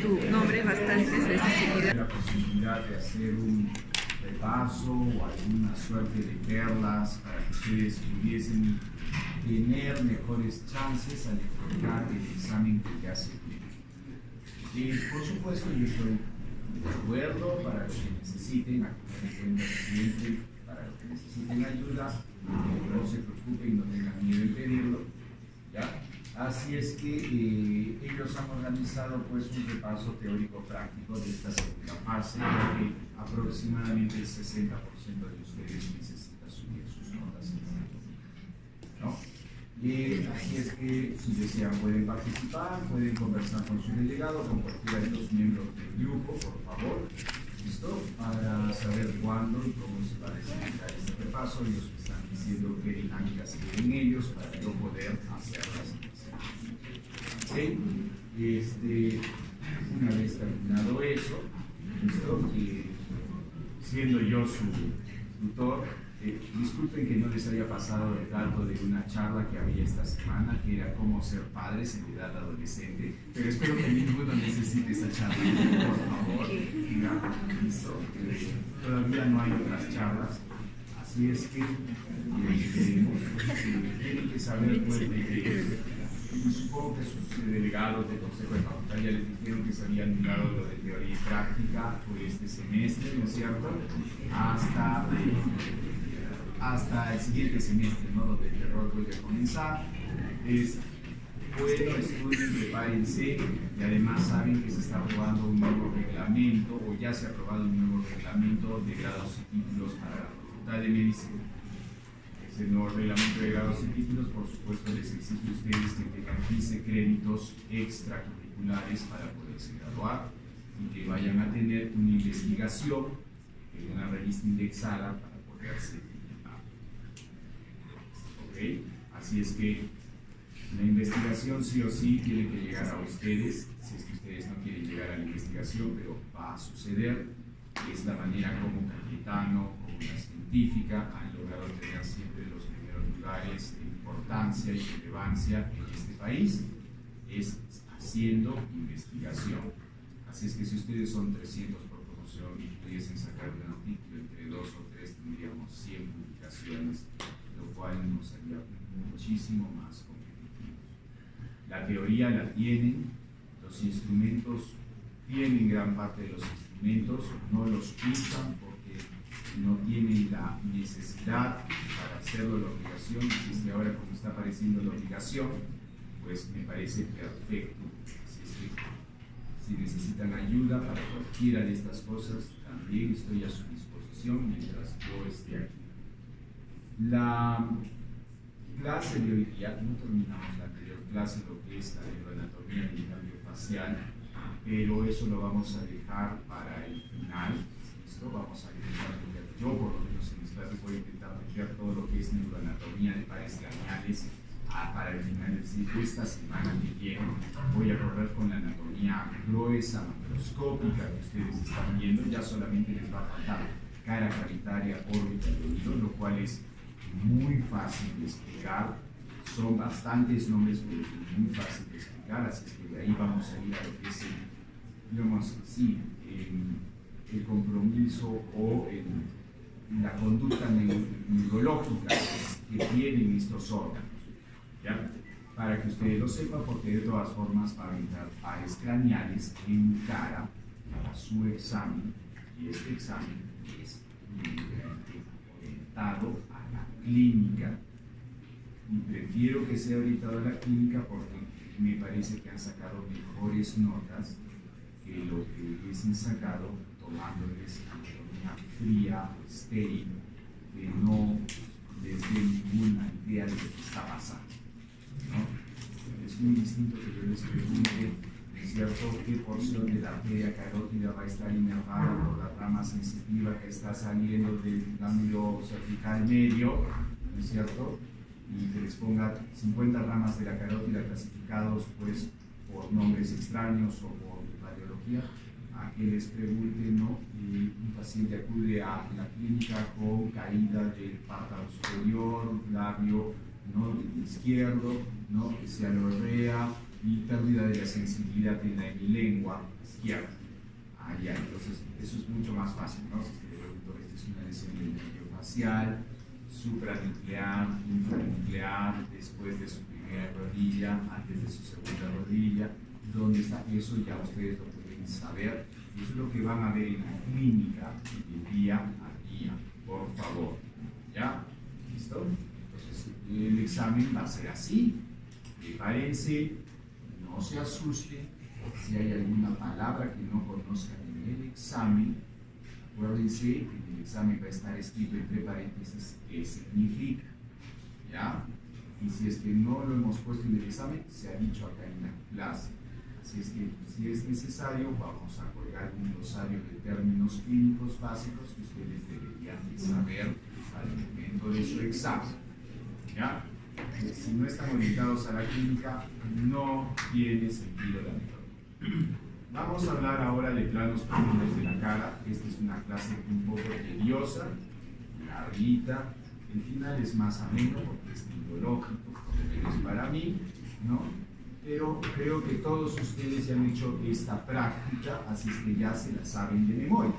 tu nombre bastantes veces seguidas. La posibilidad de hacer un repaso o alguna suerte de perlas para que ustedes pudiesen tener mejores chances al enfrentar el examen que ya se tiene. Y por supuesto yo estoy de acuerdo para lo que necesiten, a tener en cuenta siempre para lo que necesiten ayuda, no se preocupen, no tengan miedo en pedirlo, ¿ya? Así es que ellos han organizado pues un repaso teórico-práctico de esta segunda fase, que aproximadamente el 60% de ustedes necesita subir sus notas, ¿no? Así es que si desean pueden participar, pueden conversar con su delegado, con cualquiera de los miembros del grupo, por favor, ¿listo? Para saber cuándo y cómo se va a desarrollar este repaso y los que están diciendo qué dinámicas quieren ellos para yo poder hacerlas. ¿Sí? Una vez terminado eso, ¿listo? Siendo yo su tutor, disculpen que no les haya pasado el dato de una charla que había esta semana, que era cómo ser padres en edad adolescente, pero espero que ninguno necesite esa charla, por favor, ¿listo? Todavía no hay otras charlas, así es que tienen que saber pues, supongo que sus delegados del Consejo de Facultad ya les dijeron que se había anulado lo de teoría y práctica por este semestre, ¿no es cierto? Hasta el siguiente semestre, ¿no? Donde el terror vuelve a comenzar. Bueno, estudien, prepárense y además saben que se está aprobando un nuevo reglamento o ya se ha aprobado un nuevo reglamento de grados y títulos para la Facultad de Medicina. El nuevo reglamento de grados y títulos, por supuesto, les exige a ustedes que tengan 15 créditos extracurriculares para poderse graduar y que vayan a tener una investigación en una revista indexada para poderse titular. ¿Ok? Así es que la investigación sí o sí tiene que llegar a ustedes, si es que ustedes no quieren llegar a la investigación, pero va a suceder. Es la manera como Cayetano, como la científica, han logrado tener siempre los primeros lugares de importancia y relevancia en este país, es haciendo investigación. Así es que si ustedes son 300 por promoción y pudiesen sacar un artículo entre 2 o 3, tendríamos 100 publicaciones, lo cual nos haría muchísimo más competitivos. La teoría la tienen, los instrumentos tienen gran parte de los instrumentos, no los usan porque no tienen la necesidad para hacerlo la obligación, y es que ahora como está apareciendo la obligación, pues me parece perfecto. Así es que si necesitan ayuda para cualquiera de estas cosas, también estoy a su disposición mientras yo esté aquí. La clase de hoy día, no terminamos la anterior clase, lo que es la neuroanatomía y el cambio facial, pero eso lo vamos a dejar para el final. ¿Listo? Vamos a intentar meter, yo por lo menos en mis clases voy a intentar meter todo lo que es neuroanatomía de pares craneales para el final del ciclo. Esta semana que viene voy a correr con la anatomía gruesa, macroscópica que ustedes están viendo. Ya solamente les va a faltar cara cavitaria, órbita y oído, lo cual es muy fácil de explicar. Son bastantes nombres, pero es muy fácil de explicar, así es que de ahí vamos a ir a lo que es digamos así, el compromiso o la conducta neurológica que tienen estos órganos, ¿ya? Para que ustedes lo sepan, porque de todas formas van a entrar pares craneales en cara a su examen, y este examen es orientado a la clínica, y prefiero que sea orientado a la clínica porque me parece que han sacado mejores notas que lo que hubiesen sacado tomándoles anatomía fría o estéril, que no les dé ninguna idea de lo que está pasando, ¿no? Es muy distinto que yo les pregunte, ¿no es cierto?, qué porción de la arteria carótida va a estar inervada por la rama sensitiva que está saliendo del ganglio cervical medio, ¿no es cierto?, y que les ponga 50 ramas de la carótida clasificados pues por nombres extraños o por radiología, a que les pregunte, ¿no? Y un paciente acude a la clínica con caída del párpado superior, labio, ¿no?, izquierdo, ¿no?, cialorrea, y pérdida de la sensibilidad en la lengua izquierda. Ya, entonces eso es mucho más fácil, ¿no? Si es que le pregunto, esta es una lesión del nervio facial, supranuclear, infranuclear, después de su primera rodilla, antes de su segunda rodilla, ¿dónde está? Eso ya ustedes lo pueden saber, y eso es lo que van a ver en la clínica de día a día, por favor. ¿Ya? ¿Listo? Entonces el examen va a ser así. Prepárense, no se asusten. Si hay alguna palabra que no conozcan en el examen, acuérdense que en el examen va a estar escrito entre paréntesis qué significa. ¿Ya? Y si es que no lo hemos puesto en el examen, se ha dicho acá en la clase. Así es que si es necesario, vamos a colgar un glosario de términos clínicos básicos que ustedes deberían de saber al momento de su examen. ¿Ya? Si no están orientados a la clínica, no tiene sentido la metodología. Vamos a hablar ahora de planos profundos de la cara. Esta es una clase un poco tediosa, larguita. El final es más ameno porque es neurológico, como es para mí, ¿no? Pero creo que todos ustedes ya han hecho esta práctica, así es que ya se la saben de memoria.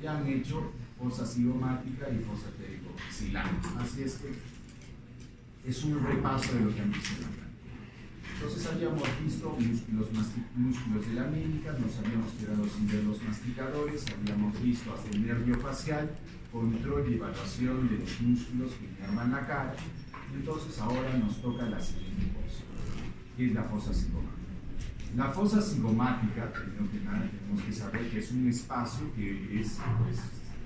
Ya han hecho fosa cigomática y fosa pterigomaxilar. Así es que es un repaso de lo que han visto en la práctica. Entonces habíamos visto músculos de la médica, nos habíamos quedado sin ver los masticadores, habíamos visto hasta el nervio facial, control y evaluación de los músculos que inervan la cara. Entonces ahora nos toca la siguiente cosa, que es la fosa cigomática. La fosa cigomática, primero que nada, tenemos que saber que es un espacio que es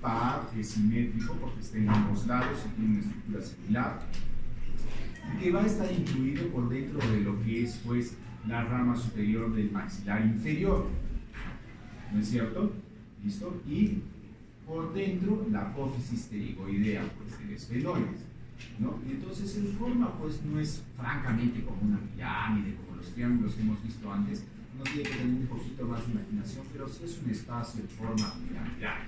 par, es simétrico porque está en ambos lados y tiene una estructura similar, que va a estar incluido por dentro de lo que es pues la rama superior del maxilar inferior, ¿no es cierto? ¿Listo? Y por dentro la apófisis pterigoidea pues del esfenoides, ¿no? Y entonces en forma pues no es francamente como una pirámide, como los triángulos que hemos visto antes, no tiene que tener un poquito más de imaginación, pero sí es un espacio en forma piramidal,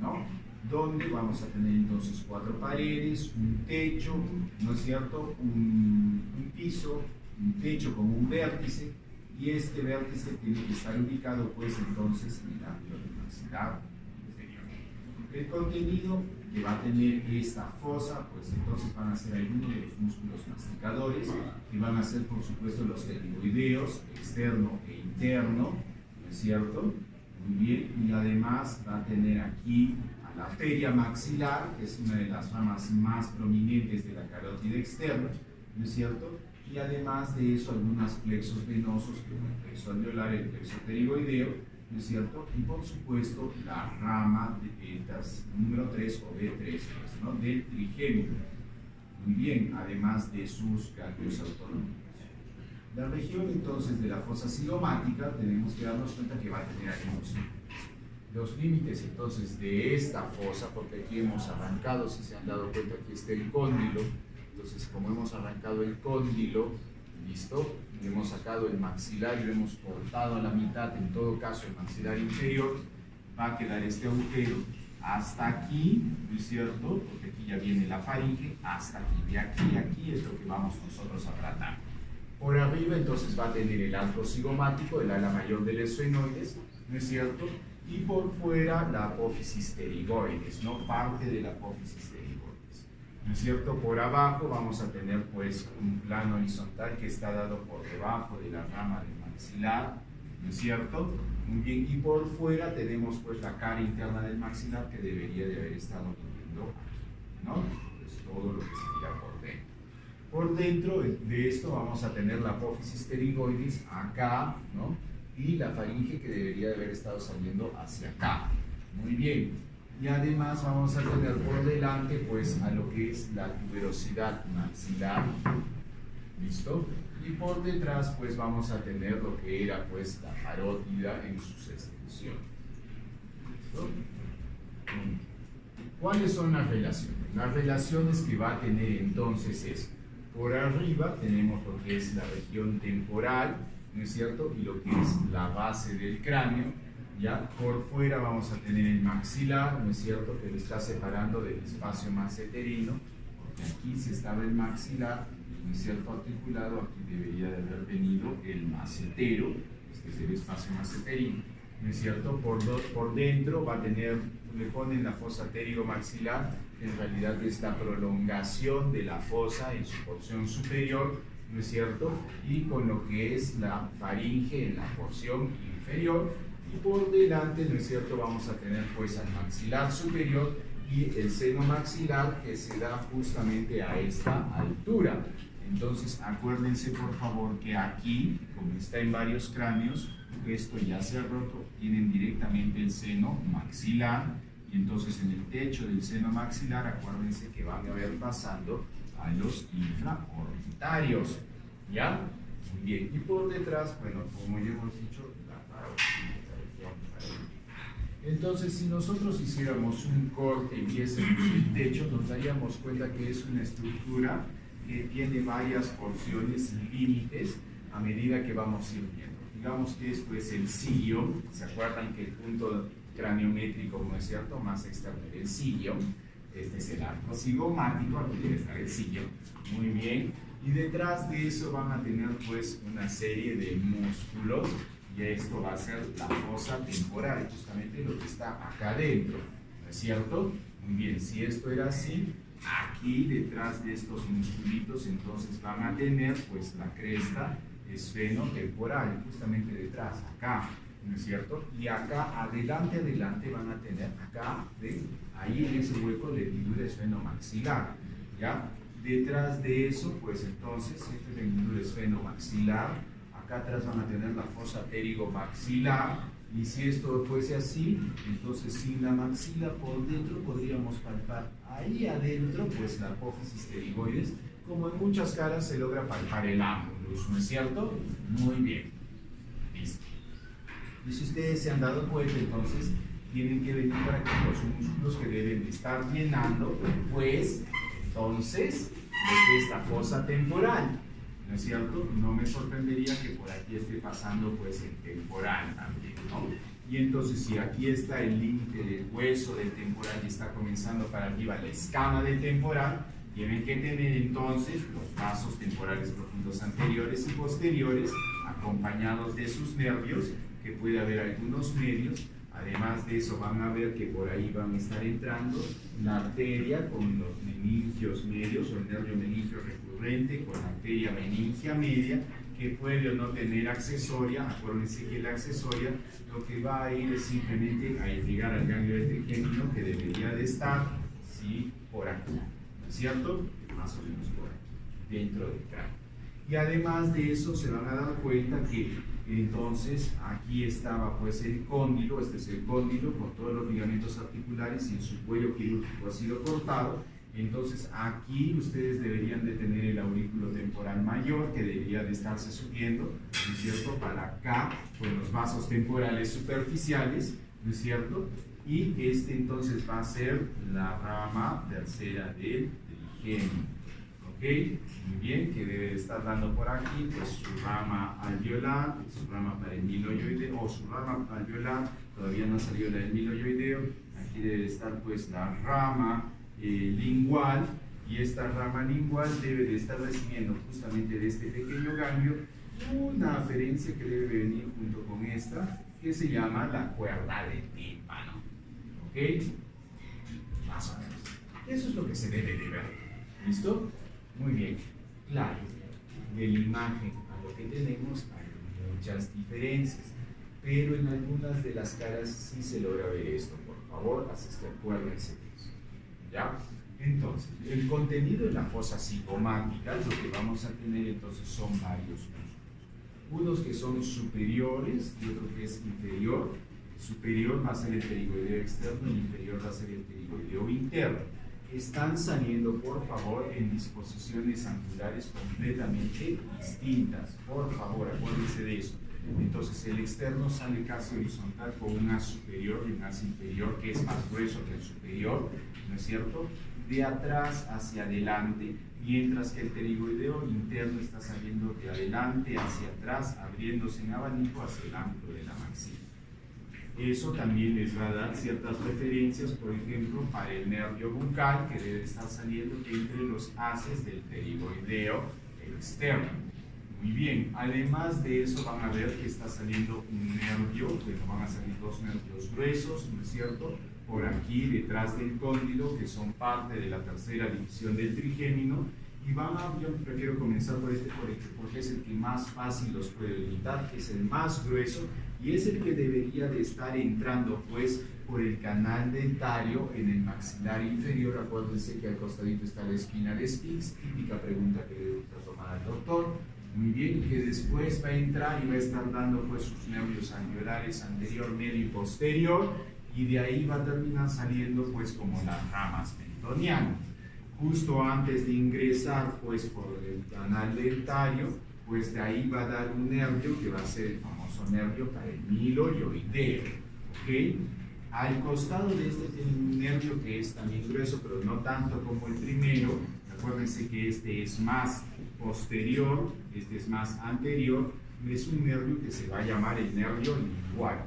¿no? Donde vamos a tener entonces 4 paredes, un techo, ¿no es cierto? Un piso, un techo con un vértice, y este vértice tiene que estar ubicado pues entonces en el ángulo del maxilar inferior. El contenido que va a tener esta fosa, pues entonces van a ser algunos de los músculos masticadores, que van a ser por supuesto los pterigoideos, externo e interno, ¿no es cierto? Muy bien, y además va a tener aquí la arteria maxilar, que es una de las ramas más prominentes de la carótida externa, ¿no es cierto? Y además de eso, algunos plexos venosos, como el plexo alveolar, el plexo pterigoideo, ¿no es cierto? Y por supuesto, la rama de número 3 o B3, pues, ¿no? Del trigémino. Muy bien, además de sus ganglios autonómicos. La región entonces de la fosa cigomática, tenemos que darnos cuenta que va a tener algunos los límites entonces de esta fosa, porque aquí hemos arrancado, si se han dado cuenta, aquí está el cóndilo. Entonces, como hemos arrancado el cóndilo, listo, y hemos sacado el maxilar y lo hemos cortado a la mitad, en todo caso el maxilar inferior, va a quedar este agujero hasta aquí, ¿no es cierto? Porque aquí ya viene la faringe, hasta aquí, de aquí a aquí es lo que vamos nosotros a tratar. Por arriba entonces va a tener el arco cigomático, el ala mayor del esfenoides, ¿no es cierto? Y por fuera la apófisis pterigoides, ¿no? Parte de la apófisis pterigoides, ¿no es cierto? Por abajo vamos a tener pues un plano horizontal que está dado por debajo de la rama del maxilar, ¿no es cierto? Muy bien, y por fuera tenemos pues la cara interna del maxilar que debería de haber estado viendo aquí, ¿no? Pues todo lo que sería por dentro. Por dentro de esto vamos a tener la apófisis pterigoides acá, ¿no? Y la faringe que debería de haber estado saliendo hacia acá. Muy bien. Y además vamos a tener por delante pues a lo que es la tuberosidad maxilar. ¿Listo? Y por detrás pues vamos a tener lo que era pues la parótida en sus extensiones. ¿Listo? ¿Cuáles son las relaciones? Las relaciones que va a tener entonces es, por arriba tenemos lo que es la región temporal, ¿no es cierto? Y lo que es la base del cráneo, ya por fuera vamos a tener el maxilar, ¿no es cierto? Que lo está separando del espacio masseterino, porque aquí se estaba el maxilar ¿no es cierto?, articulado, aquí debería de haber venido el macetero, este es el espacio maceterino, ¿no es cierto? Por dentro va a tener, le ponen la fosa pterigomaxilar, que en realidad es la prolongación de la fosa en su porción superior, ¿no es cierto? Y con lo que es la faringe en la porción inferior, y por delante, ¿no es cierto?, vamos a tener pues al maxilar superior y el seno maxilar que se da justamente a esta altura. Entonces acuérdense por favor que aquí, como está en varios cráneos, esto ya se ha roto, tienen directamente el seno maxilar, y entonces en el techo del seno maxilar acuérdense que van a ver pasando a los infraorbitarios, ¿ya? Muy bien, y por detrás, bueno, como ya hemos dicho, la paroxínica. Entonces, si nosotros hiciéramos un corte y viésemos el techo, nos daríamos cuenta que es una estructura que tiene varias porciones y límites a medida que vamos a ir viendo. Digamos que esto es el cilio, ¿se acuerdan que el punto craniométrico, ¿no es cierto?, más externo del cilio? Este es el arco cigomático, aquí debe estar el cilio, muy bien, y detrás de eso van a tener pues una serie de músculos, y esto va a ser la fosa temporal, justamente lo que está acá adentro, ¿no es cierto? Muy bien, si esto era así, aquí detrás de estos musculitos entonces van a tener pues la cresta esfenotemporal, justamente detrás, acá, ¿no es cierto? Y acá adelante van a tener acá, ahí en ese hueco la hendidura esfenomaxilar, ¿ya? Detrás de eso, pues entonces, esta es la hendidura esfenomaxilar, acá atrás van a tener la fosa pterigomaxilar, y si esto fuese así, entonces sin la maxila por dentro podríamos palpar ahí adentro, pues la apófisis pterigoides, como en muchas caras se logra palpar el ánulus, ¿no es cierto? Muy bien, listo. Y si ustedes se han dado cuenta, entonces tienen que venir para que los músculos que deben de estar llenando, pues entonces, lo que es la fosa temporal, ¿no es cierto? No me sorprendería que por aquí esté pasando pues el temporal también, ¿no? Y entonces si aquí está el límite del hueso del temporal y está comenzando para arriba la escama del temporal, tienen que tener entonces los vasos temporales profundos anteriores y posteriores acompañados de sus nervios, que puede haber algunos medios. Además de eso van a ver que por ahí van a estar entrando la arteria con los meningios medios o el nervio meningio recurrente con la arteria meningia media, que puede o no tener accesoria. Acuérdense que la accesoria lo que va a ir es simplemente a llegar al ganglio trigémino, que debería de estar, ¿sí?, por aquí, ¿no es cierto? Más o menos por aquí, dentro del cráneo. Y además de eso se van a dar cuenta que entonces aquí estaba pues el cóndilo, este es el cóndilo con todos los ligamentos articulares y en su cuello quirúrgico ha sido cortado. Entonces aquí ustedes deberían de tener el aurículo temporal mayor, que debería de estarse subiendo, ¿no es cierto?, para acá con los vasos temporales superficiales, ¿no es cierto? Y este entonces va a ser la rama tercera del trigémino. ¿Ok? Muy bien, que debe estar dando por aquí pues su rama alveolar, su rama parendiloideo, o su rama alveolar, todavía no ha salido la del miloioideo. Aquí debe estar pues la rama lingual, y esta rama lingual debe de estar recibiendo justamente de este pequeño ganglio una aferencia que debe venir junto con esta, que se llama la cuerda del tímpano. ¿Ok? Más o menos. Eso es lo que se debe de ver. ¿Listo? Muy bien, claro, de la imagen a lo que tenemos hay muchas diferencias, pero en algunas de las caras sí se logra ver esto, por favor, así es que acuérdense de eso, ¿ya? Entonces, el contenido de la fosa cigomática, lo que vamos a tener entonces son varios músculos, unos que son superiores y otro que es inferior. Superior va a ser el pterigoideo externo y inferior va a ser el pterigoideo interno. Están saliendo, por favor, en disposiciones angulares completamente distintas. Por favor, acuérdense de eso. Entonces, el externo sale casi horizontal con un haz superior y un haz inferior que es más grueso que el superior, ¿no es cierto? De atrás hacia adelante, mientras que el pterigoideo interno está saliendo de adelante hacia atrás, abriéndose en abanico hacia el ángulo de la maxila. Eso también les va a dar ciertas referencias, por ejemplo, para el nervio bucal, que debe estar saliendo entre los haces del pterigoideo externo. Muy bien, además de eso van a ver que está saliendo un nervio, bueno, van a salir dos nervios gruesos, ¿no es cierto? Por aquí detrás del cóndilo, que son parte de la tercera división del trigémino, y yo prefiero comenzar por este porque es el que más fácil los puede limitar, es el más grueso y es el que debería de estar entrando pues por el canal dentario en el maxilar inferior. Acuérdense que al costadito está la espina de Spix, típica pregunta que le gusta tomar al doctor. Muy bien, que después va a entrar y va a estar dando pues sus nervios alveolares anterior, medio y posterior, y de ahí va a terminar saliendo pues como las ramas mentonianas. Justo antes de ingresar pues por el canal dentario, pues de ahí va a dar un nervio que va a ser el famoso nervio paremiloioideo, ¿ok? Al costado de este tiene un nervio que es también grueso, pero no tanto como el primero. Acuérdense que este es más posterior, este es más anterior, es un nervio que se va a llamar el nervio lingual.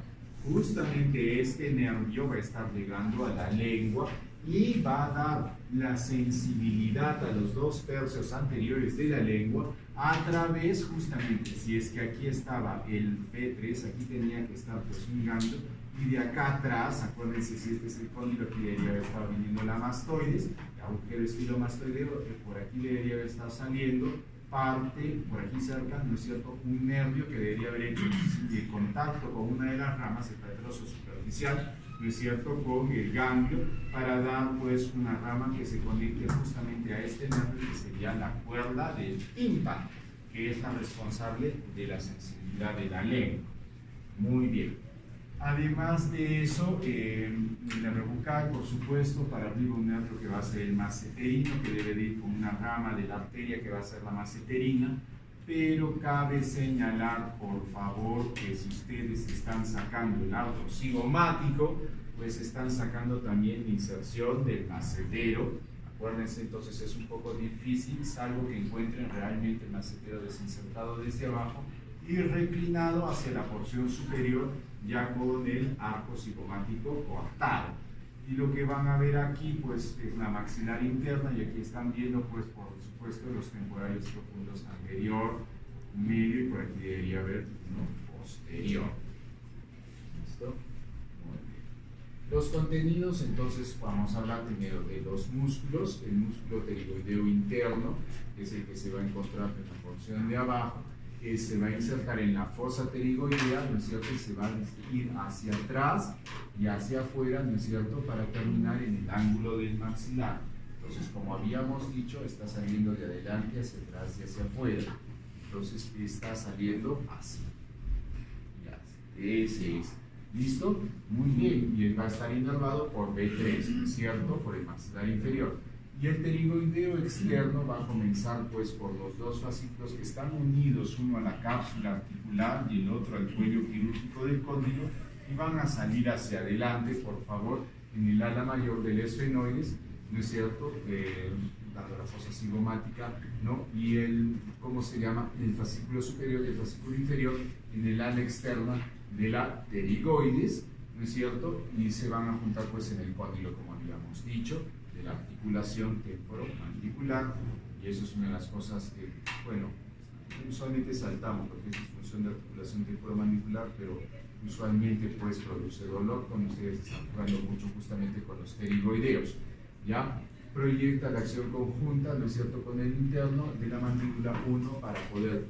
Justamente este nervio va a estar llegando a la lengua y va a dar la sensibilidad a los 2/3 anteriores de la lengua a través, justamente, si es que aquí estaba el P3, aquí tenía que estar pues mirando, y de acá atrás, acuérdense, si este es el cóndilo, aquí debería haber estado viniendo la mastoides, el agujero estilomastoideo, por aquí debería haber estado saliendo parte, por aquí cerca, ¿no es cierto?, un nervio que debería haber hecho el contacto con una de las ramas, el patroso superficial, ¿no es cierto?, con el ganglio, para dar pues una rama que se conecte justamente a este nervio, que sería la cuerda del tímpano, que es la responsable de la sensibilidad de la lengua. Muy bien. Además de eso, en la rebucal, por supuesto, para arriba un nervio que va a ser el masseterino, que debe de ir con una rama de la arteria que va a ser la masseterina, pero cabe señalar, por favor, que si ustedes están sacando el arco cigomático, pues están sacando también la inserción del macetero. Acuérdense, entonces es un poco difícil, salvo que encuentren realmente el macetero desinsertado desde abajo y reclinado hacia la porción superior, ya con el arco cigomático coartado. Y lo que van a ver aquí pues es la maxilar interna, y aquí están viendo pues por supuesto los temporales profundos anterior, medio, y por aquí debería haber uno posterior. ¿Listo? Muy bien. Los contenidos, entonces vamos a hablar primero de los músculos. El músculo pterigoideo interno, que es el que se va a encontrar en la porción de abajo, que se va a insertar en la fosa pterigoidea, ¿no es cierto? Y se va a ir hacia atrás y hacia afuera, ¿no es cierto?, para terminar en el ángulo del maxilar. Entonces, como habíamos dicho, está saliendo de adelante hacia atrás y hacia afuera. Entonces, está saliendo así. Ya, ese es. ¿Listo? Muy bien. Y él va a estar inervado por B3, ¿no es cierto?, por el maxilar inferior. Y el pterigoideo externo va a comenzar pues por los dos fascículos que están unidos, uno a la cápsula articular y el otro al cuello quirúrgico del cóndilo, y van a salir hacia adelante, por favor, en el ala mayor del esfenoides, ¿no es cierto?, dando la fosa cigomática, ¿no? Y el, ¿cómo se llama?, el fascículo superior y el fascículo inferior en el ala externa de la pterigoides, ¿no es cierto?, y se van a juntar pues en el cóndilo, como habíamos dicho, de la articulación temporomandibular, y eso es una de las cosas que, bueno, usualmente saltamos porque es disfunción de articulación temporomandibular, pero usualmente pues produce dolor cuando ustedes están jugando mucho justamente con los pterigoideos, ¿ya? Proyecta la acción conjunta, ¿no es cierto?, con el interno de la mandíbula, uno para poder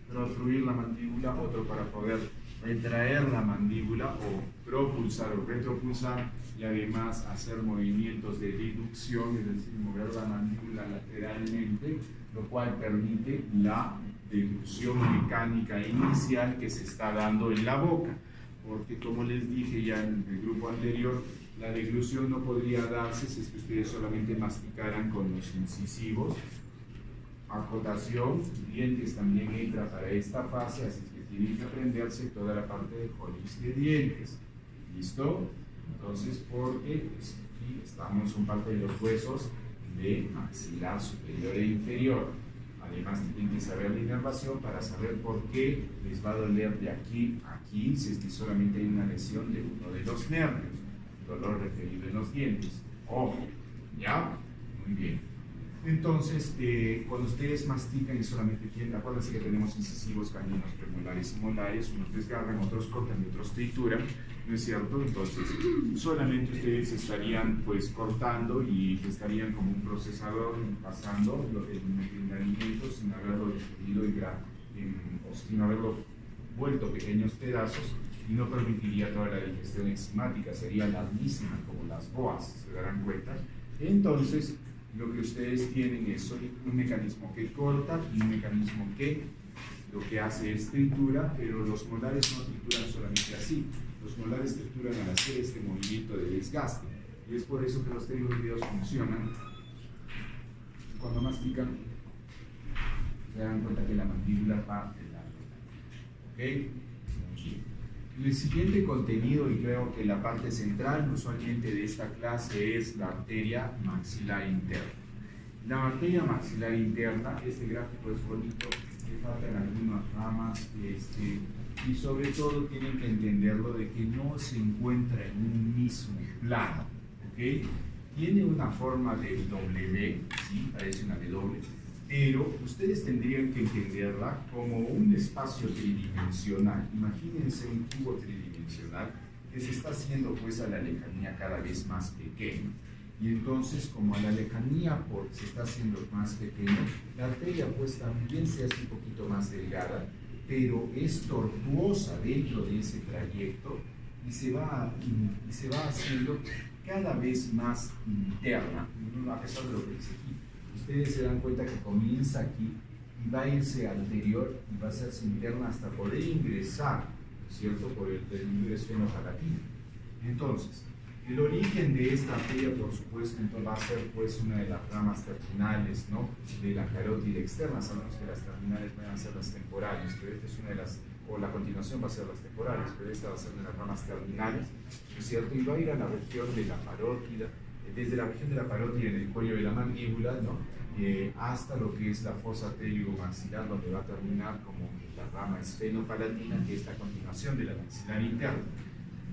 protruir la mandíbula, otro para poder retraer la mandíbula o propulsar o retropulsar, y además hacer movimientos de deducción, es decir, mover la mandíbula lateralmente, lo cual permite la deducción mecánica inicial que se está dando en la boca, porque como les dije ya en el grupo anterior, la deglución no podría darse si es que ustedes solamente masticaran con los incisivos. Acotación, dientes también entra para esta fase, así que tienen que aprenderse toda la parte de colis de dientes. ¿Listo? Entonces, porque pues, aquí estamos, son parte de los huesos de maxilar superior e inferior. Además, tienen que saber la inervación para saber por qué les va a doler de aquí a aquí si es que solamente hay una lesión de uno de los nervios. Dolor referido en los dientes. Ojo, ¿ya? Muy bien. Entonces, cuando ustedes mastican y solamente tienen, acuérdense que tenemos incisivos, caninos, premolares y molares, unos desgarran, otros cortan y otros trituran, ¿no es cierto? Entonces, solamente ustedes estarían pues cortando y estarían como un procesador pasando el alimento sin haberlo dividido o sin haberlo vuelto pequeños pedazos, y no permitiría toda la digestión enzimática, sería larguísima como las boas, se darán cuenta. Entonces, lo que ustedes tienen es un mecanismo que corta y un mecanismo que lo que hace es tritura, pero los molares no trituran solamente así, los molares trituran al hacer este movimiento de desgaste, y es por eso que los pterigoideos funcionan. Cuando mastican, se dan cuenta que la mandíbula parte larga. ¿Ok? El siguiente contenido, y creo que la parte central usualmente de esta clase, es la arteria maxilar interna. La arteria maxilar interna, este gráfico es bonito, le faltan algunas ramas, y sobre todo tienen que entenderlo de que no se encuentra en un mismo plano, ¿ok? Tiene una forma de W, ¿sí? Parece una W, pero ustedes tendrían que entenderla como un espacio tridimensional. Imagínense un cubo tridimensional que se está haciendo pues a la lejanía cada vez más pequeño. Y entonces, como a la lejanía se está haciendo más pequeño, la arteria pues también se hace un poquito más delgada, pero es tortuosa dentro de ese trayecto y se va haciendo cada vez más interna, a pesar de lo que dice aquí. Ustedes se dan cuenta que comienza aquí y va a irse anterior y va a hacerse interna hasta poder ingresar, ¿cierto?, por el ingreso fenopalatino. Entonces, el origen de esta arteria, por supuesto, entonces va a ser pues una de las ramas terminales, ¿no?, de la carótida externa. Sabemos que las terminales van a ser las temporales, pero esta es una de las, o la continuación va a ser las temporales, pero esta va a ser de las ramas terminales, ¿no es cierto?, y va a ir a la región de la parótida, desde la región de la parótida en el cuello de la mandíbula, ¿no?, hasta lo que es la fosa pterigomaxilar, donde va a terminar como la rama esfenopalatina, que es la continuación de la maxilar interna.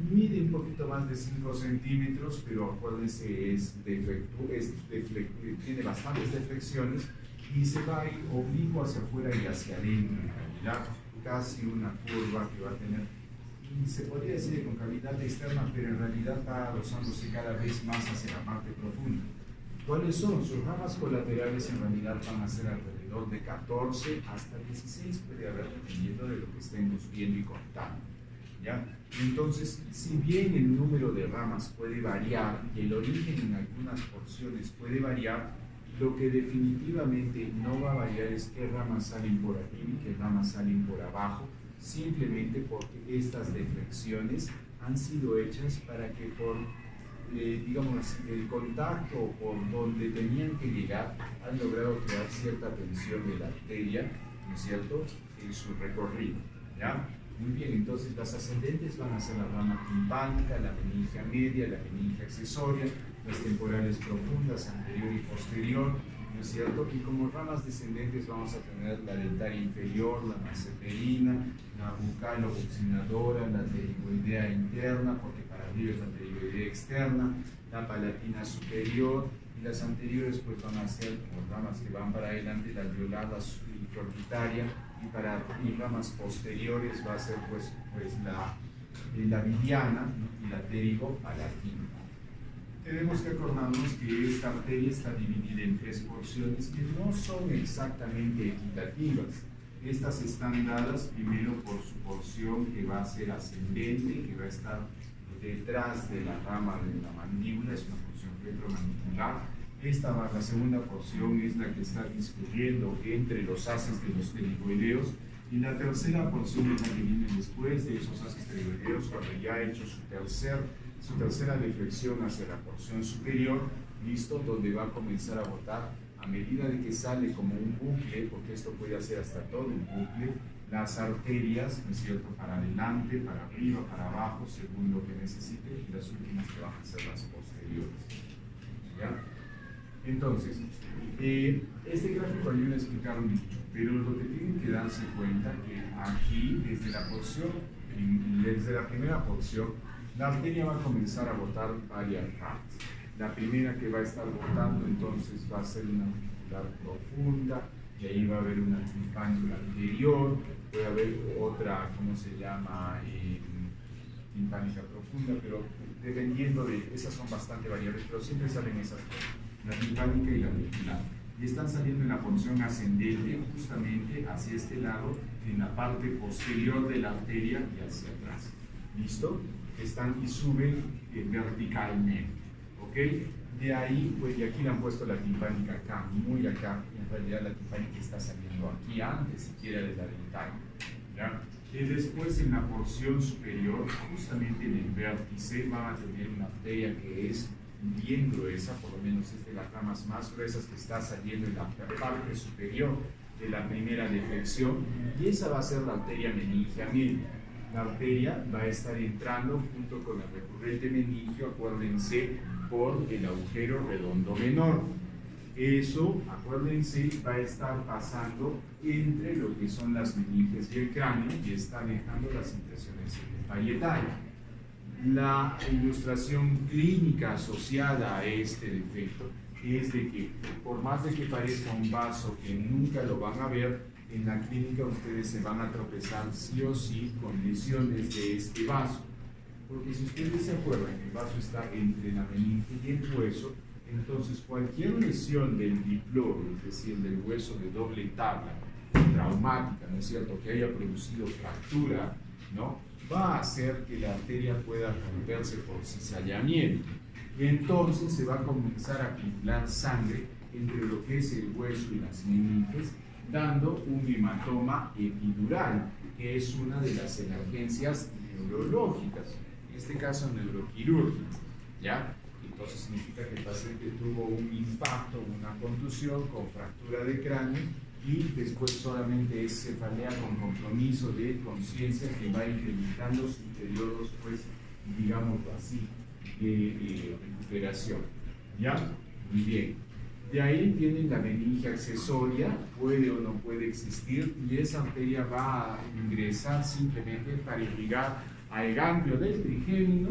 Mide un poquito más de 5 centímetros, pero acuérdense, tiene bastantes deflexiones y se va a ir oblicuo hacia afuera y hacia adentro, en realidad, casi una curva que va a tener, se podría decir de concavidad externa, pero en realidad va adosándose cada vez más hacia la parte profunda. ¿Cuáles son? Sus ramas colaterales en realidad van a ser alrededor de 14 hasta 16, puede haber, dependiendo de lo que estemos viendo y contando, ¿ya? Entonces, si bien el número de ramas puede variar y el origen en algunas porciones puede variar, lo que definitivamente no va a variar es qué ramas salen por arriba y qué ramas salen por abajo, simplemente porque estas deflexiones han sido hechas para que por, digamos así, el contacto o por donde tenían que llegar, han logrado crear cierta tensión de la arteria, ¿no es cierto?, en su recorrido, ¿ya? Muy bien, entonces las ascendentes van a ser la rama timpánica, la meningia media, la meningia accesoria, las temporales profundas, anterior y posterior, ¿no es cierto? Y como ramas descendentes vamos a tener la dentaria inferior, la maceterina, la bucalo-buccinadora, la pterigoidea interna, porque para arriba es la pterigoidea externa, la palatina superior, y las anteriores pues van a ser como ramas que van para adelante, la alveolar, la suprafrontaria, y ramas posteriores va a ser pues la vidiana, ¿no?, y la pterigopalatina. Tenemos que acordarnos que esta arteria está dividida en 3 porciones que no son exactamente equitativas. Estas están dadas primero por su porción que va a ser ascendente, que va a estar detrás de la rama de la mandíbula, es una porción retromandibular. La segunda porción es la que está discurriendo entre los haces de los pterigoideos, y la tercera porción es la que viene después de esos haces pterigoideos, cuando ya ha hecho su tercera deflexión hacia la porción superior, listo, donde va a comenzar a botar a medida de que sale como un bucle, porque esto puede hacer hasta todo un bucle, las arterias, ¿no es cierto?, para adelante, para arriba, para abajo, según lo que necesite, y las últimas que van a ser las posteriores, ¿ya? Entonces, este gráfico ayuda a explicar mucho, pero lo que tienen que darse cuenta que aquí, desde la primera porción, la arteria va a comenzar a botar varias ramas. La primera que va a estar botando entonces va a ser una ventricular profunda, y ahí va a haber una timpánica anterior, puede haber otra, ¿cómo se llama? Timpánica profunda, pero dependiendo de, esas son bastante variables, pero siempre salen esas dos, la timpánica y la auricular, y están saliendo en la porción ascendente, justamente hacia este lado, en la parte posterior de la arteria y hacia atrás. ¿Listo? Están y suben verticalmente, ¿ok? De ahí, pues, y aquí le han puesto la timpánica acá, muy acá, y en realidad la timpánica está saliendo aquí antes, siquiera de la ventana, ¿ya? Y después en la porción superior, justamente en el vértice, van a tener una arteria que es bien gruesa, por lo menos es de las ramas más gruesas que está saliendo en la parte superior de la primera deflexión, y esa va a ser la arteria meningia media. La arteria va a estar entrando junto con el recurrente meningio, acuérdense, por el agujero redondo menor. Eso, acuérdense, va a estar pasando entre lo que son las meninges y el cráneo y está dejando las impresiones parietales. La ilustración clínica asociada a este defecto es de que, por más de que parezca un vaso que nunca lo van a ver, en la clínica ustedes se van a tropezar sí o sí con lesiones de este vaso. Porque si ustedes se acuerdan que el vaso está entre la meninge y el hueso, entonces cualquier lesión del diploro, es decir, del hueso de doble tabla, traumática, ¿no es cierto?, que haya producido fractura, ¿no?, va a hacer que la arteria pueda romperse por cizallamiento. Y entonces se va a comenzar a acumular sangre entre lo que es el hueso y las meninges, dando un hematoma epidural, que es una de las emergencias neurológicas, en este caso neuroquirúrgica, ¿ya? Entonces significa que el paciente tuvo un impacto, una contusión con fractura de cráneo y después solamente es cefalea con compromiso de conciencia que va incrementando sus periodos, pues, digámoslo así, de recuperación, ¿ya? Muy bien. De ahí tienen la meninge accesoria, puede o no puede existir, y esa arteria va a ingresar simplemente para irrigar al ganglio del trigémino,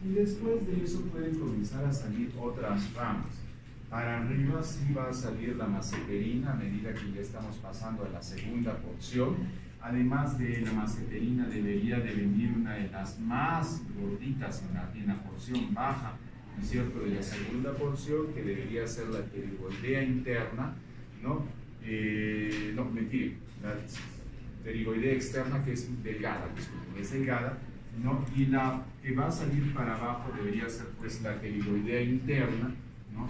y después de eso pueden comenzar a salir otras ramas. Para arriba sí va a salir la maceterina a medida que ya estamos pasando a la segunda porción. Además de la maceterina debería de venir una de las más gorditas en la porción baja, ¿no es cierto?, de la segunda porción, que debería ser la pterigoidea interna, ¿no? No, mentira, la pterigoidea externa, que es delgada, disculpen, es delgada, ¿no? Y la que va a salir para abajo debería ser, pues, la pterigoidea interna, ¿no?,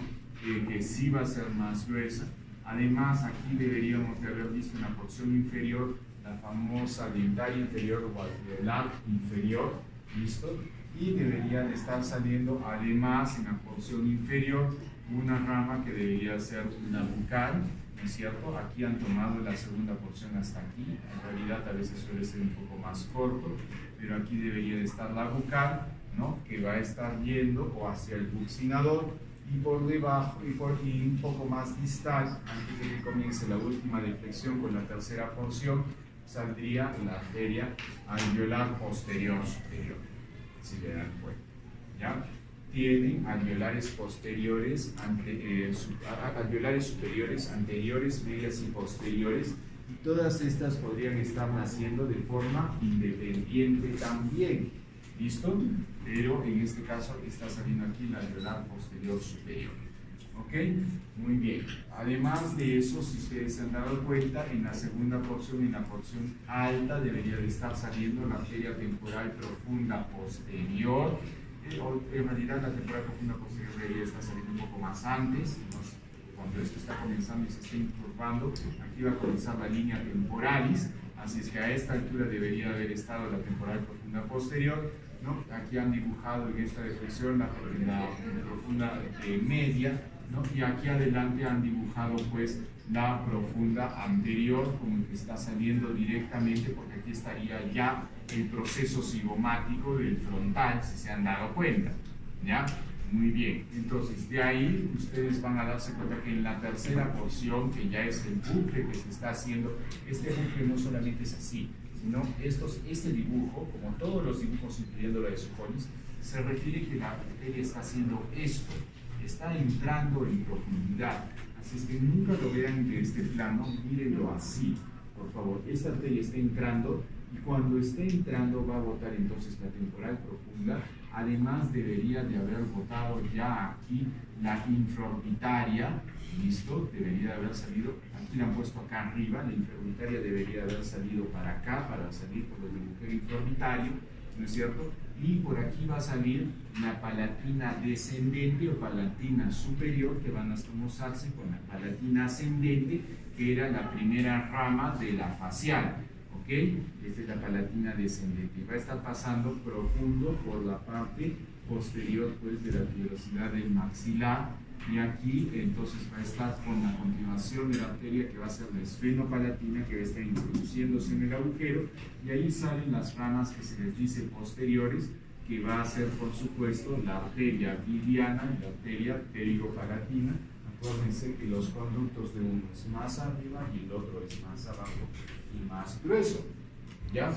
que sí va a ser más gruesa. Además, aquí deberíamos de haber visto en la porción inferior la famosa dentaria inferior o alveolar inferior, ¿listo? Y debería de estar saliendo además en la porción inferior una rama que debería ser una bucal, ¿no es cierto? Aquí han tomado la segunda porción hasta aquí, en realidad a veces suele ser un poco más corto, pero aquí debería de estar la bucal, ¿no?, que va a estar yendo o hacia el buccinador, y por debajo y un poco más distal, antes de que comience la última deflexión con la tercera porción, saldría la arteria alveolar posterior superior, si le dan cuenta, ¿ya? Tienen alveolares posteriores, alveolares superiores, anteriores, medias y posteriores, y todas estas podrían estar naciendo de forma independiente también, ¿listo? Pero en este caso está saliendo aquí la alveolar posterior superior, ¿ok? Muy bien. Además de eso, si ustedes se han dado cuenta, en la segunda porción, en la porción alta, debería de estar saliendo la arteria temporal profunda posterior. En realidad la temporal profunda posterior debería estar saliendo un poco más antes, ¿no? Cuando esto está comenzando y se está incurvando, aquí va a comenzar la línea temporalis, así es que a esta altura debería haber estado la temporal profunda posterior, ¿no? Aquí han dibujado en esta deflexión la profunda media, ¿no? Y aquí adelante han dibujado, pues, la profunda anterior, como que está saliendo directamente, porque aquí estaría ya el proceso cigomático del frontal, si se han dado cuenta, ¿ya? Muy bien, entonces de ahí ustedes van a darse cuenta que en la tercera porción, que ya es el bucle que se está haciendo, este bucle no solamente es así, sino este dibujo, como todos los dibujos incluyendo la de Sujonis, se refiere que la arteria está haciendo esto, está entrando en profundidad. Así es que nunca lo vean de este plano, mírenlo así, por favor. Esta arteria está entrando y cuando esté entrando va a botar entonces la temporal profunda. Además debería de haber botado ya aquí la infraorbitaria, listo, debería de haber salido, aquí la han puesto acá arriba, la infraorbitaria debería de haber salido para acá, para salir por el agujero infraorbitario, ¿no es cierto? Y por aquí va a salir la palatina descendente o palatina superior, que van a estomosarse con la palatina ascendente, que era la primera rama de la facial. ¿Ok? Esta es la palatina descendente. Va a estar pasando profundo por la parte posterior pues, de la tuberosidad del maxilar. Y aquí entonces va a estar con la continuación de la arteria que va a ser la esfenopalatina, que va a estar introduciéndose en el agujero. Y ahí salen las ramas que se les dice posteriores, que va a ser por supuesto la arteria vidiana y la arteria pterigopalatina. Acuérdense que los conductos de uno es más arriba y el otro es más abajo y más grueso, ¿ya?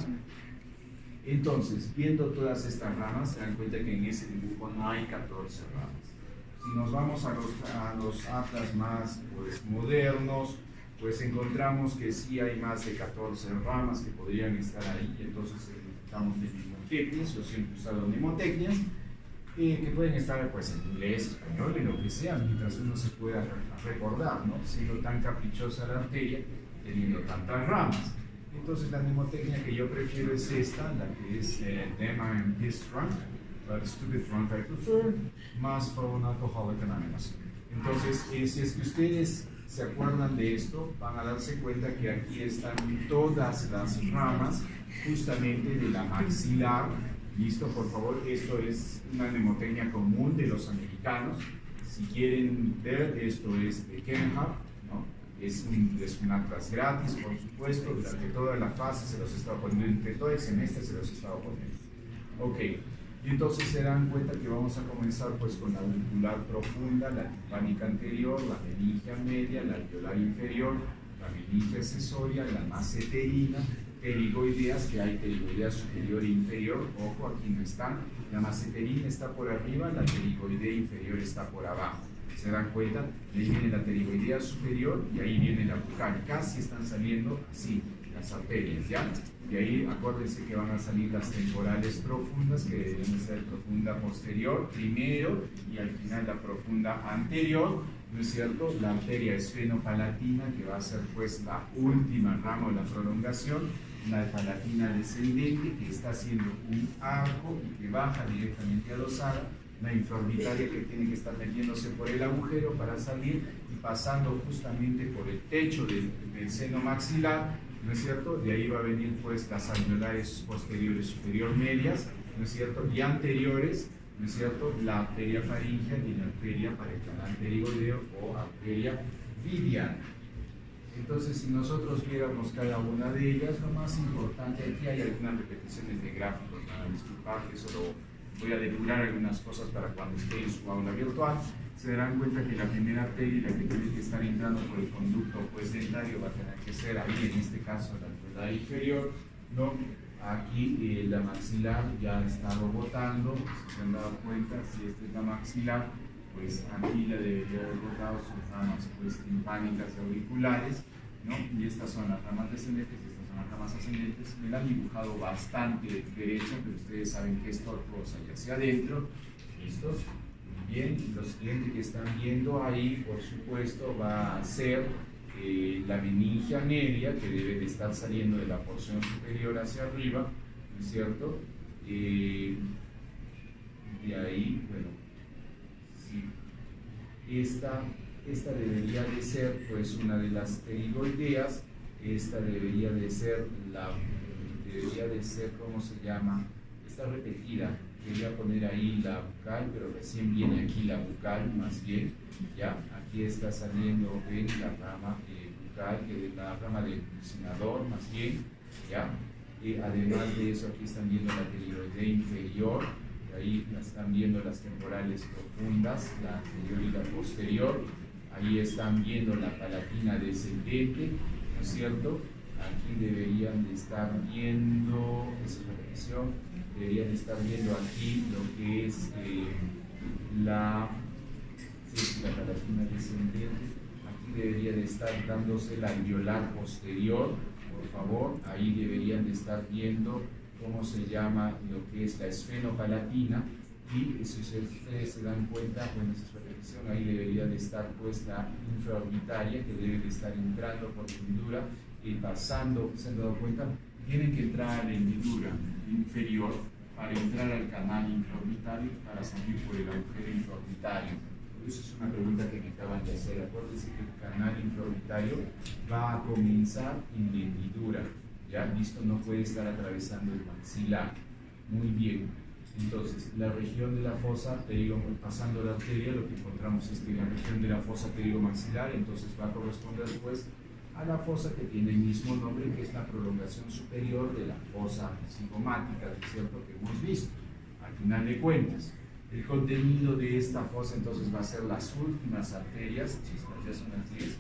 Entonces, viendo todas estas ramas, se dan cuenta que en ese dibujo no hay 14 ramas. Si nos vamos a los atlas más pues, modernos, pues encontramos que sí hay más de 14 ramas que podrían estar ahí, entonces necesitamos de mnemotecnias. Yo siempre he usado mnemotecnias, que pueden estar pues, en inglés, español, en lo que sea, mientras uno se pueda recordar, ¿no? Siendo tan caprichosa la arteria, teniendo tantas ramas. Entonces la mnemotecnia que yo prefiero es esta, la que es Dema and Piss Trunk, but Stupid Trunk I prefer, más for un Alcoholic Anonymous. Entonces, si es que ustedes se acuerdan de esto, van a darse cuenta que aquí están todas las ramas justamente de la maxilar. Listo, por favor, esto es una mnemotecnia común de los americanos. Si quieren ver, esto es de Kenhub, ¿no? Es un atlas gratis, por supuesto, durante toda la fase se los estaba poniendo, entre todo el semestre se los estaba poniendo. Ok, y entonces se dan cuenta que vamos a comenzar pues con la auricular profunda, la timpánica anterior, la meningia media, la alveolar inferior, la meningia accesoria, la maceterina, pterigoideas, que hay pterigoidea superior e inferior, ojo, aquí no están, la maceterina está por arriba, la pterigoidea inferior está por abajo. ¿Se dan cuenta? Ahí viene la pterigoidea superior y ahí viene la bucal. Casi están saliendo así las arterias, ¿ya? Y ahí acuérdense que van a salir las temporales profundas, que deben ser profunda posterior primero y al final la profunda anterior, ¿no es cierto? La arteria esfenopalatina, que va a ser pues la última rama o la prolongación, la palatina descendente, que está haciendo un arco y que baja directamente adosada, la infraorbitaria, que tiene que estar metiéndose por el agujero para salir y pasando justamente por el techo del seno maxilar, ¿no es cierto? De ahí va a venir pues las alveolares posteriores superior medias, ¿no es cierto? Y anteriores, ¿no es cierto? La arteria faríngea y la arteria parenteral pterigoideo o arteria vidiana. Entonces, si nosotros viéramos cada una de ellas, lo más importante, aquí hay algunas repeticiones de gráficos, para disculpar que solo voy a depurar algunas cosas para cuando esté en su aula virtual. Se darán cuenta que la primera arteria, la que tiene que estar entrando por el conducto pues, dentario, va a tener que ser ahí, en este caso, la alveolar inferior, ¿no? Aquí la maxilar ya ha estado botando, si se han dado cuenta, si esta es la maxilar, pues aquí la debería haber botado sus ramas pues, timpánicas y auriculares, ¿no? Y estas son las ramas descendentes, estas son las ramas ascendentes. Me la han dibujado bastante derecha, pero ustedes saben que es tortuosa y hacia adentro. ¿Listos? Bien, lo siguiente que están viendo ahí, por supuesto, va a ser la meningia media, que debe de estar saliendo de la porción superior hacia arriba, ¿no es cierto? De ahí, bueno, sí. Esta debería de ser pues una de las pterigoideas, esta debería de ser ¿cómo se llama? Está repetida, quería poner ahí la bucal, pero recién viene aquí la bucal más bien, ¿ya? Aquí está saliendo en la rama bucal, que es la rama del senador más bien, ¿ya? Y además de eso aquí están viendo la pterigoidea inferior, ahí están viendo las temporales profundas, la anterior y la posterior, ahí están viendo la palatina descendente, ¿no es cierto? Aquí deberían de estar viendo, esa es la repetición, deberían estar viendo aquí lo que es la una descendiente. Aquí debería de estar dándose la alveolar posterior, por favor. Ahí deberían de estar viendo cómo se llama lo que es la esfenopalatina. Y si ustedes se dan cuenta, bueno, esa es la repetición, ahí debería de estar pues la infraorbitaria, que debe de estar entrando por la hendidura y pasando. ¿Se han dado cuenta? Tienen que entrar a la hendidura inferior para entrar al canal infraorbitario, para salir por el agujero infraorbitario. Eso es una pregunta que me acaban de hacer. Acuérdense que el canal infraorbitario va a comenzar en la hendidura. ¿Ya? Listo, no puede estar atravesando el maxilar. Muy bien. Entonces, la región de la fosa pasando la arteria, lo que encontramos es que la región de la fosa pterigomaxilar, entonces va a corresponder después a la fosa que tiene el mismo nombre, que es la prolongación superior de la fosa cigomática, ¿cierto? Que hemos visto. Al final de cuentas, el contenido de esta fosa entonces va a ser las últimas arterias, ya son las 10,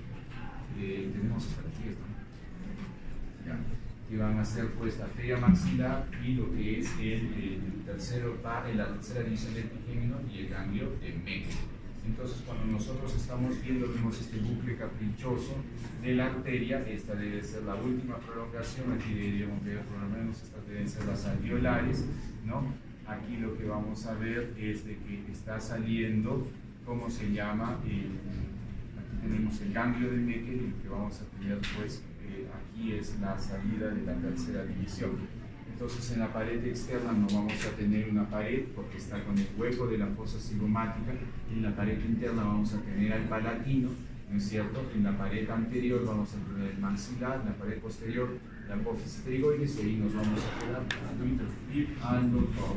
tenemos hasta las 10, ¿no? Ya. Que van a ser pues la arteria maxilar y lo que es la tercera división del trigémino y el ganglio de Meckel. Entonces, cuando nosotros estamos viendo, vemos este bucle caprichoso de la arteria. Esta debe ser la última prolongación. Aquí deberíamos ver por lo menos estas deben ser las alveolares, ¿no? Aquí lo que vamos a ver es de que está saliendo, ¿cómo se llama? Aquí tenemos el ganglio de Meckel y lo que vamos a tener pues aquí es la salida de la tercera división. Entonces en la pared externa no vamos a tener una pared porque está con el hueco de la fosa cigomática. En la pared interna vamos a tener al palatino, ¿no es cierto? En la pared anterior vamos a tener el maxilar, en la pared posterior la apófisis pterigoides y ahí nos vamos a quedar para no interrumpir al doctor.